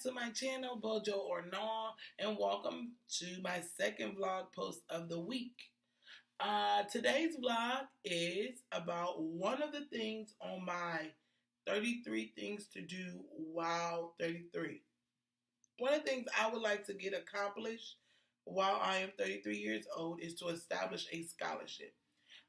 back to my channel, Bojo or Naw, and welcome to my second vlog post of the week. Today's vlog is about one of the things on my 33 things to do while 33. One of the things I would like to get accomplished while I am 33 years old is to establish a scholarship.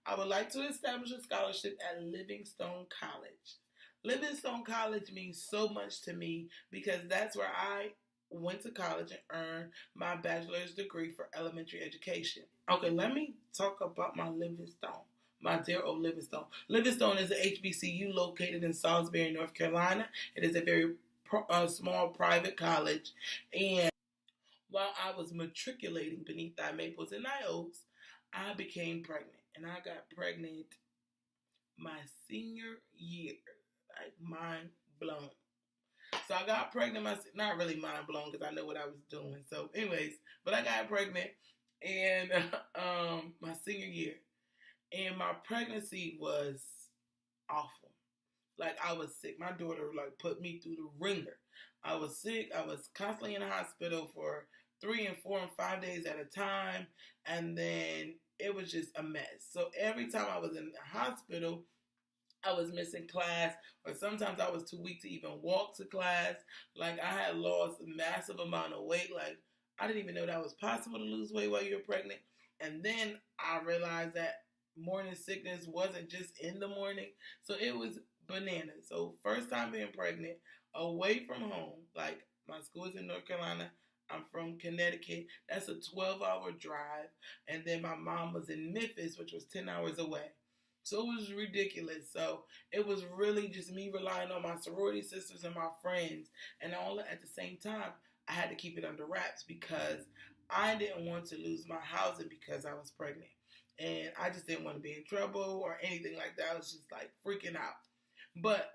I would like to establish a scholarship at Livingstone College. Livingstone College means so much to me because that's where I went to college and earned my bachelor's degree for elementary education. Okay, let me talk about my Livingstone. My dear old Livingstone. Livingstone is an HBCU located in Salisbury, North Carolina. It is a very small private college. And while I was matriculating beneath thy maples and thy oaks, I became pregnant. And I got pregnant my senior year. Like, mind blown. So I got pregnant, not really mind blown because I know what I was doing. So anyways, but I got pregnant and my senior year. And my pregnancy was awful. Like, I was sick. My daughter put me through the ringer. I was sick. I was constantly in the hospital for 3 and 4 and 5 days at a time. And then it was just a mess. So every time I was in the hospital, I was missing class, or sometimes I was too weak to even walk to class. Like, I had lost a massive amount of weight. Like, I didn't even know that was possible to lose weight while you're pregnant. And then I realized that morning sickness wasn't just in the morning. So it was bananas. So first time being pregnant, away from home. Like, my school is in North Carolina. I'm from Connecticut. That's a 12-hour drive. And then my mom was in Memphis, which was 10 hours away. So it was ridiculous. So it was really just me relying on my sorority sisters and my friends. And all at the same time, I had to keep it under wraps because I didn't want to lose my housing because I was pregnant. And I just didn't want to be in trouble or anything like that. I was just like freaking out. But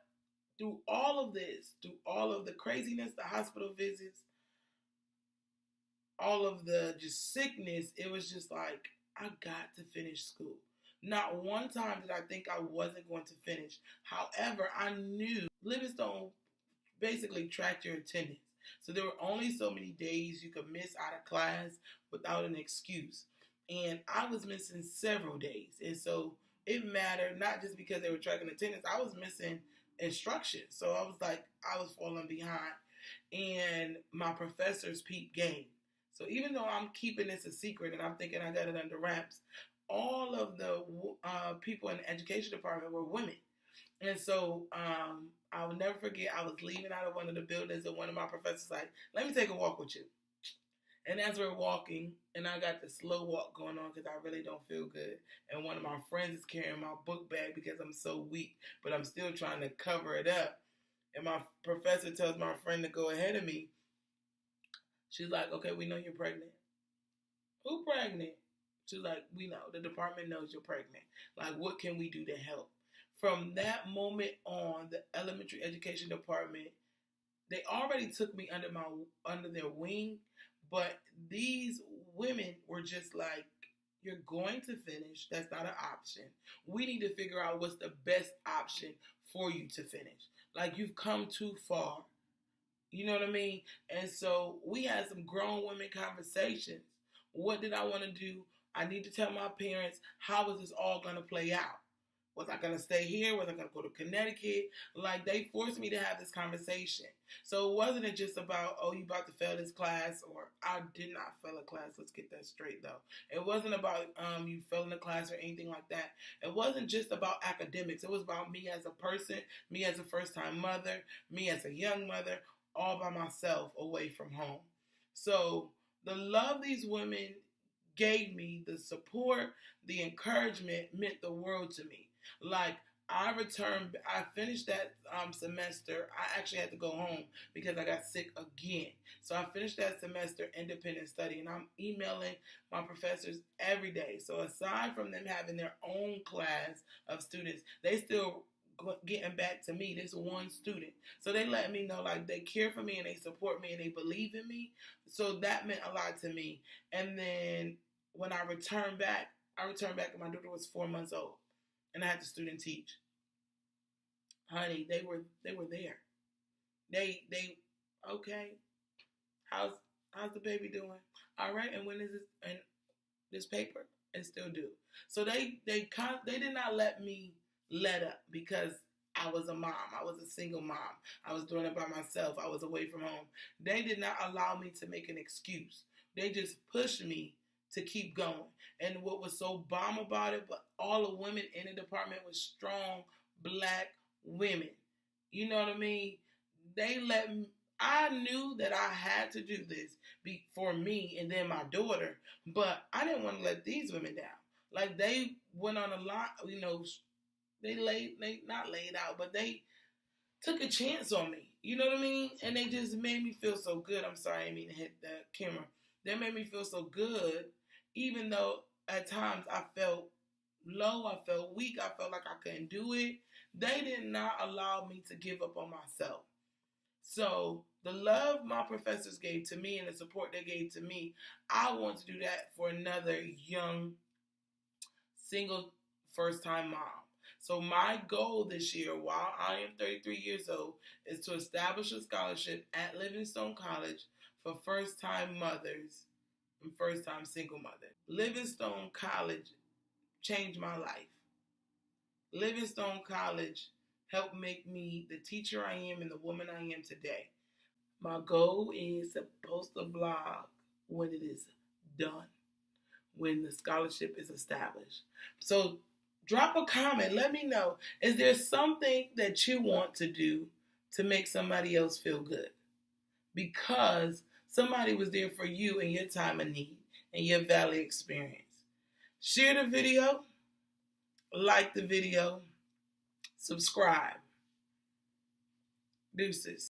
through all of this, through all of the craziness, the hospital visits, all of the just sickness, it was just like, I got to finish school. Not one time did I think I wasn't going to finish. However, I knew Livingstone basically tracked your attendance. So there were only so many days you could miss out of class without an excuse. And I was missing several days. And so it mattered, not just because they were tracking attendance. I was missing instruction. So I was like, I was falling behind. And my professors peeped game. So even though I'm keeping this a secret and I'm thinking I got it under wraps, all of the people in the education department were women. And so I will never forget, I was leaving out of one of the buildings and one of my professors like, let me take a walk with you. And as we're walking, and I got the slow walk going on because I really don't feel good. And one of my friends is carrying my book bag because I'm so weak, but I'm still trying to cover it up. And my professor tells my friend to go ahead of me. She's like, okay, we know you're pregnant. Who pregnant? She's like, we know. The department knows you're pregnant. Like, what can we do to help? From that moment on, the elementary education department, they already took me under their wing, but these women were just like, you're going to finish. That's not an option. We need to figure out what's the best option for you to finish. Like, you've come too far. You know what I mean? And so we had some grown women conversations. What did I want to do? I need to tell my parents, how is this all going to play out? Was I going to stay here? Was I going to go to Connecticut? Like, they forced me to have this conversation. So it wasn't just about, oh, you about to fail this class, or I did not fail a class. Let's get that straight, though. It wasn't about you failing a class or anything like that. It wasn't just about academics. It was about me as a person, me as a first-time mother, me as a young mother, all by myself away from home. So the love these women gave me, the support, the encouragement meant the world to me. Like, I finished that semester. I actually had to go home because I got sick again. So I finished that semester independent study, and I'm emailing my professors every day. So aside from them having their own class of students, they still getting back to me, this one student. So they let me know, like, they care for me and they support me and they believe in me. So that meant a lot to me. And then when I returned back and my daughter was 4 months old and I had to student teach. Honey, they were there. They okay, how's the baby doing? All right, and when is this and this paper? And still do. So they did not let me let up because I was a mom. I was a single mom. I was doing it by myself. I was away from home. They did not allow me to make an excuse. They just pushed me to keep going. And what was so bomb about it, but all the women in the department were strong black women. You know what I mean? They let me, I knew that I had to do this for me and then my daughter, but I didn't want to let these women down. Like they went on a lot, you know, they not laid out, but they took a chance on me. You know what I mean? And they just made me feel so good. I'm sorry, I didn't mean to hit the camera. They made me feel so good, even though at times I felt low, I felt weak, I felt like I couldn't do it. They did not allow me to give up on myself. So the love my professors gave to me and the support they gave to me, I want to do that for another young, single, first-time mom. So my goal this year, while I am 33 years old, is to establish a scholarship at Livingstone College for first-time mothers and first-time single mothers. Livingstone College changed my life. Livingstone College helped make me the teacher I am and the woman I am today. My goal is to post a blog when it is done, when the scholarship is established. So drop a comment. Let me know. Is there something that you want to do to make somebody else feel good? Because somebody was there for you in your time of need and your valley experience. Share the video. Like the video. Subscribe. Deuces.